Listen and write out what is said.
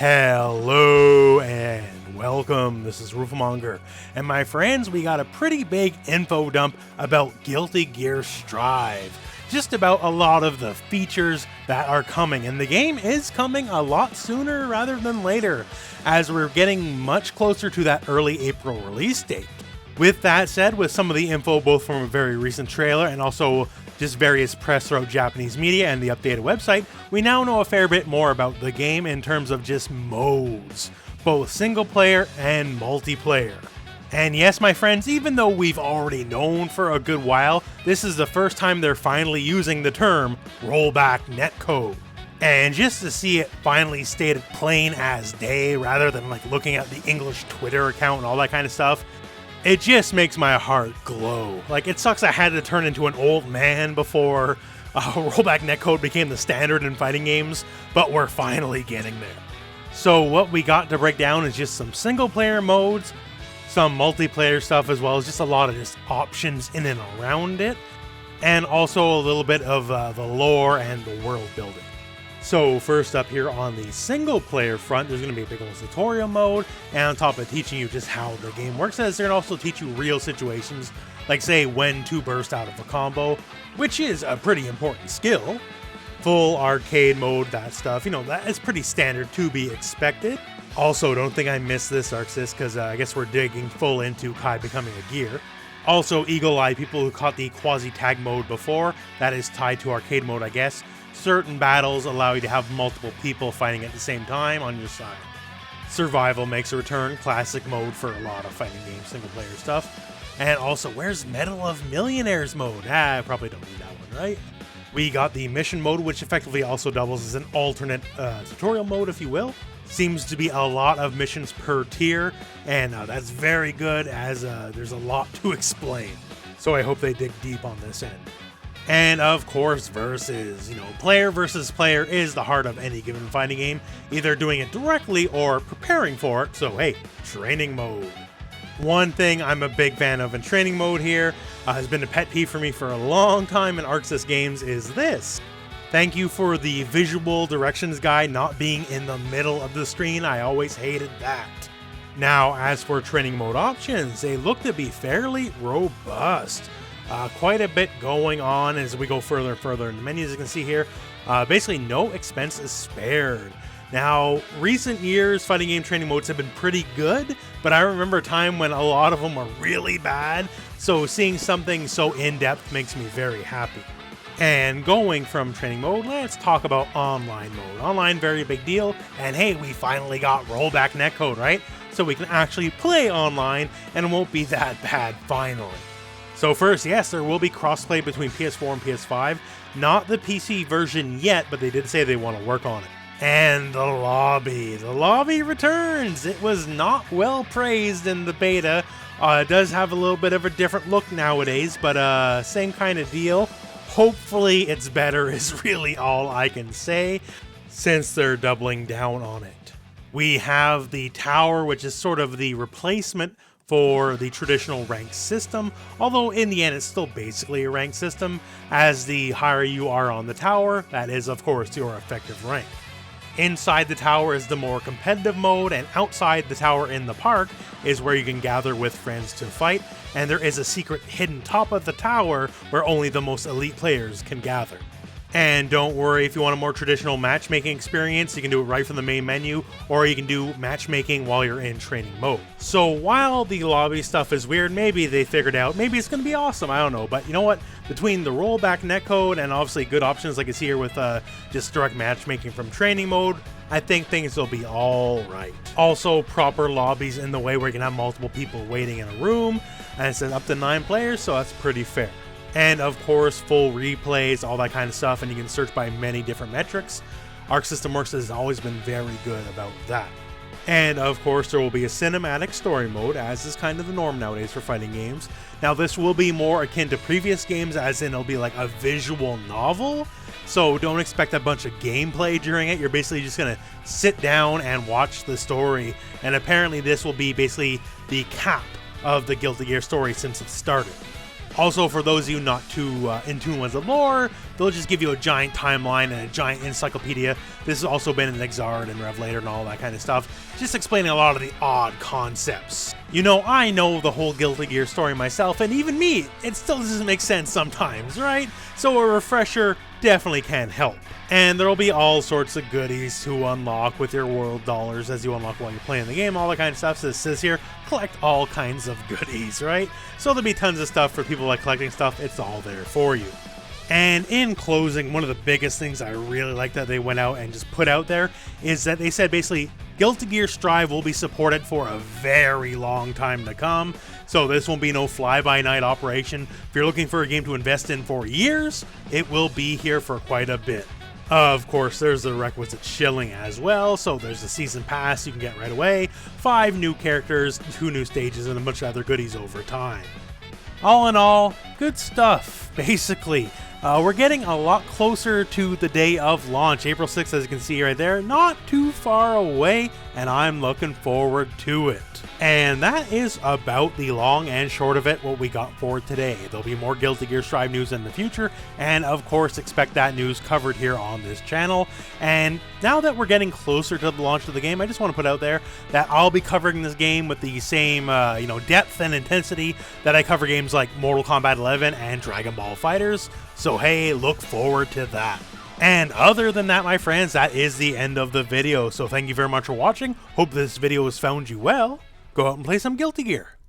Hello and welcome, this is Rooflemonger, and my friends, we got a pretty big info dump about Guilty Gear Strive. Just about a lot of the features that are coming, and the game is coming a lot sooner rather than later, as we're getting much closer to that early April release date. With that said, with some of the info both from a very recent trailer and also just various press throughout Japanese media and the updated website, we now know a fair bit more about the game in terms of just modes, both single player and multiplayer. And yes, my friends, even though we've already known for a good while, this is the first time they're finally using the term rollback netcode. And just to see it finally stated plain as day rather than like looking at the English Twitter account and all that kind of stuff, it just makes my heart glow. Like, it sucks I had to turn into an old man before rollback netcode became the standard in fighting games, but we're finally getting there. So what we got to break down is just some single player modes, some multiplayer stuff, as well as just a lot of just options in and around it, and also a little bit of the lore and the world building. So first up here on the single player front, there's going to be a big old tutorial mode, and on top of teaching you just how the game works, they're going to also teach you real situations, like say when to burst out of a combo, which is a pretty important skill. Full arcade mode, that stuff, you know, that is pretty standard to be expected. Also, don't think I missed this, Arxis, because I guess we're digging full into Kai becoming a gear. Also, Eagle Eye, people who caught the quasi-tag mode before, that is tied to arcade mode, I guess. Certain battles allow you to have multiple people fighting at the same time on your side. Survival makes a return, classic mode for a lot of fighting games, single player stuff. And also, where's Medal of Millionaires mode? I probably don't need that one, right? We got the mission mode, which effectively also doubles as an alternate tutorial mode, if you will. Seems to be a lot of missions per tier, and that's very good as there's a lot to explain. So I hope they dig deep on this end. And of course, versus, you know, player versus player is the heart of any given fighting game, either doing it directly or preparing for it. So hey, training mode. One thing I'm a big fan of in training mode here has been a pet peeve for me for a long time in Arxis games is this. Thank you for the visual directions guide not being in the middle of the screen. I always hated that. Now, as for training mode options, they look to be fairly robust. Quite a bit going on as we go further and further in the menu, as you can see here. Basically, no expense is spared. Now, recent years, fighting game training modes have been pretty good, but I remember a time when a lot of them were really bad, so seeing something so in-depth makes me very happy. And going from training mode, let's talk about online mode. Online, very big deal, and hey, we finally got rollback netcode, right? So we can actually play online, and it won't be that bad finally. So first, yes, there will be crossplay between PS4 and PS5. Not the PC version yet, but they did say they want to work on it. And the lobby returns. It was not well praised in the beta. It does have a little bit of a different look nowadays, but same kind of deal. Hopefully it's better is really all I can say, since they're doubling down on it. We have the tower, which is sort of the replacement for the traditional rank system, although in the end it's still basically a rank system, as the higher you are on the tower, that is of course your effective rank. Inside the tower is the more competitive mode, and outside the tower in the park is where you can gather with friends to fight, and there is a secret hidden top of the tower where only the most elite players can gather. And don't worry, if you want a more traditional matchmaking experience, you can do it right from the main menu, or you can do matchmaking while you're in training mode. So while the lobby stuff is weird, maybe they figured out, maybe it's going to be awesome, I don't know. But you know what? Between the rollback netcode and obviously good options like it's here with just direct matchmaking from training mode, I think things will be alright. Also, proper lobbies in the way where you can have multiple people waiting in a room, and it says up to 9 players, so that's pretty fair. And of course, full replays, all that kind of stuff, and you can search by many different metrics. Arc System Works has always been very good about that. And of course, there will be a cinematic story mode, as is kind of the norm nowadays for fighting games. Now, this will be more akin to previous games, as in it'll be like a visual novel, so don't expect a bunch of gameplay during it. You're basically just going to sit down and watch the story, and apparently this will be basically the cap of the Guilty Gear story since it started. Also, for those of you not too in tune with the lore, they'll just give you a giant timeline and a giant encyclopedia. This has also been in Exard and Revelator and all that kind of stuff, just explaining a lot of the odd concepts. You know, I know the whole Guilty Gear story myself, and even me, it still doesn't make sense sometimes, right? So a refresher definitely can help. And there will be all sorts of goodies to unlock with your world dollars as you unlock while you're playing the game, all that kind of stuff. So it says here, collect all kinds of goodies, right? So there'll be tons of stuff for people like collecting stuff. It's all there for you. And in closing, one of the biggest things I really like that they went out and just put out there is that they said basically Guilty Gear Strive will be supported for a very long time to come. So this won't be no fly-by-night operation. If you're looking for a game to invest in for years, it will be here for quite a bit. Of course, there's the requisite shilling as well, so there's the season pass you can get right away, 5 new characters, 2 new stages, and a bunch of other goodies over time. All in all, good stuff, basically. We're getting a lot closer to the day of launch, April 6th, as you can see right there, not too far away, and I'm looking forward to it. And that is about the long and short of it, what we got for today. There'll be more Guilty Gear Strive news in the future, and of course expect that news covered here on this channel. And now that we're getting closer to the launch of the game, I just want to put out there that I'll be covering this game with the same depth and intensity that I cover games like Mortal Kombat 11 and Dragon Ball FighterZ. So hey, look forward to that. And other than that, my friends, that is the end of the video. So thank you very much for watching. Hope this video has found you well. Go out and play some Guilty Gear.